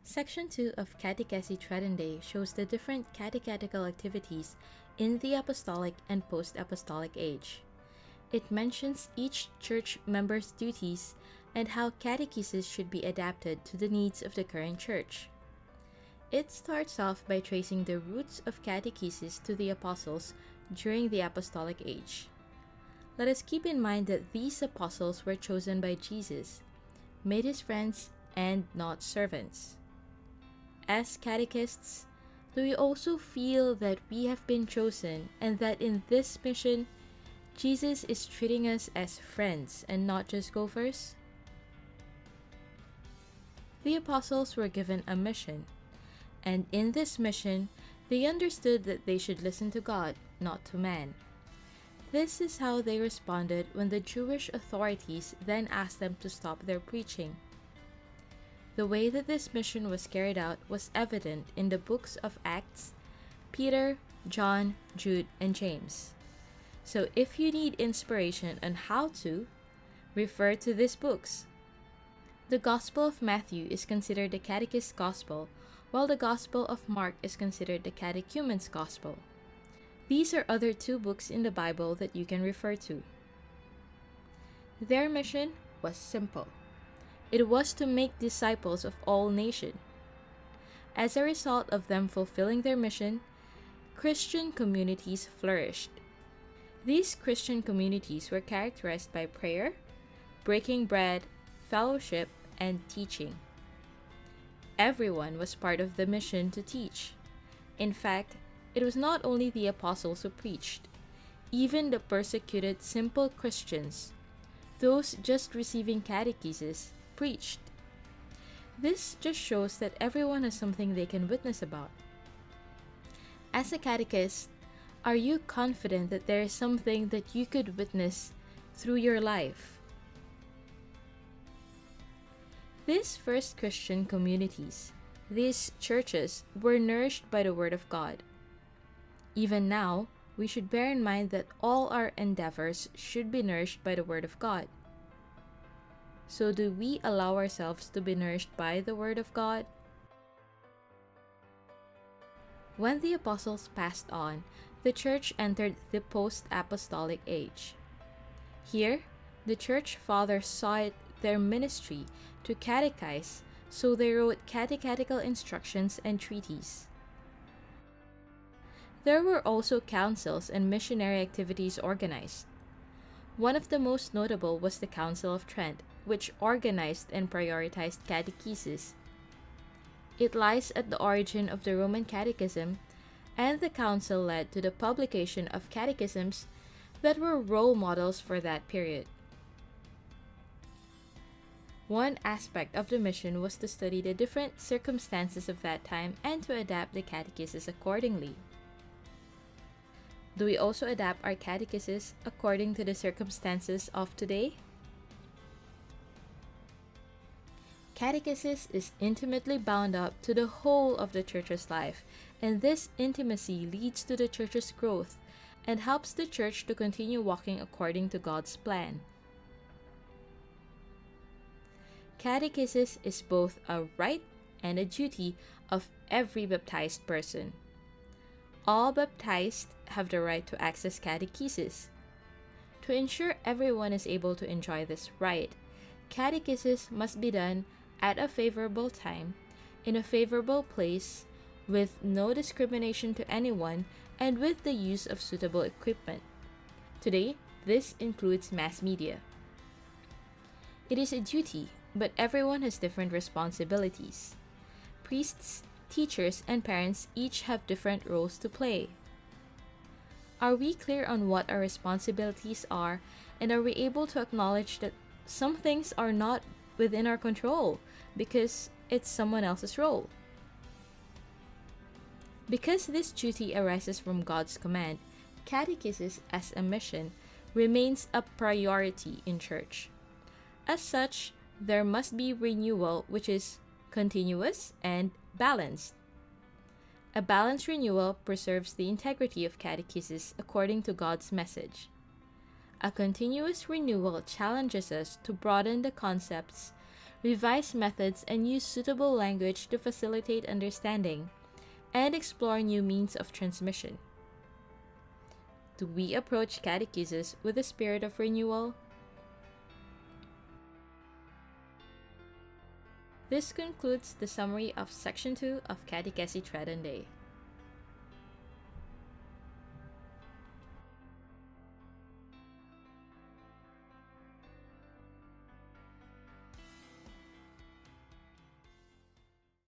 Section 2 of Catechesi Tradendae shows the different catechetical activities in the Apostolic and Post-Apostolic age. It mentions each church member's duties and how catechesis should be adapted to the needs of the current church. It starts off by tracing the roots of catechesis to the apostles during the Apostolic age. Let us keep in mind that these apostles were chosen by Jesus, made his friends, and not servants. As catechists, do we also feel that we have been chosen and that in this mission, Jesus is treating us as friends and not just gophers? The apostles were given a mission, and in this mission, they understood that they should listen to God, not to man. This is how they responded when the Jewish authorities then asked them to stop their preaching. The way that this mission was carried out was evident in the books of Acts, Peter, John, Jude, and James. So if you need inspiration on how to, refer to these books. The Gospel of Matthew is considered the Catechist Gospel, while the Gospel of Mark is considered the Catechumen's Gospel. These are other two books in the Bible that you can refer to. Their mission was simple. It was to make disciples of all nations. As a result of them fulfilling their mission, Christian communities flourished. These Christian communities were characterized by prayer, breaking bread, fellowship, and teaching. Everyone was part of the mission to teach. In fact, it was not only the apostles who preached. Even the persecuted simple Christians, those just receiving catechesis, preached. This just shows that everyone has something they can witness about. As a catechist, are you confident that there is something that you could witness through your life? These first Christian communities, these churches, were nourished by the Word of God. Even now, we should bear in mind that all our endeavors should be nourished by the Word of God. So do we allow ourselves to be nourished by the Word of God? When the apostles passed on, the church entered the Post-Apostolic age. Here, the church fathers saw it their ministry to catechize, so they wrote catechetical instructions and treatises. There were also councils and missionary activities organized. One of the most notable was the Council of Trent, which organized and prioritized catechesis. It lies at the origin of the Roman Catechism, and the council led to the publication of catechisms that were role models for that period. One aspect of the mission was to study the different circumstances of that time and to adapt the catechesis accordingly. Do we also adapt our catechesis according to the circumstances of today? Catechesis is intimately bound up to the whole of the church's life, and this intimacy leads to the church's growth and helps the church to continue walking according to God's plan. Catechesis is both a right and a duty of every baptized person. All baptized have the right to access catechesis. To ensure everyone is able to enjoy this right, catechesis must be done at a favorable time, in a favorable place, with no discrimination to anyone, and with the use of suitable equipment. Today, this includes mass media. It is a duty, but everyone has different responsibilities. Priests, teachers, and parents each have different roles to play. Are we clear on what our responsibilities are, and are we able to acknowledge that some things are not within our control because it's someone else's role? Because this duty arises from God's command, catechesis as a mission remains a priority in church. As such, there must be renewal, which is continuous and balanced. A balanced renewal preserves the integrity of catechesis according to God's message. A continuous renewal challenges us to broaden the concepts revise methods and use suitable language to facilitate understanding, and explore new means of transmission. Do we approach catechesis with a spirit of renewal? This concludes the summary of Section 2 of Catechesi Tradendae.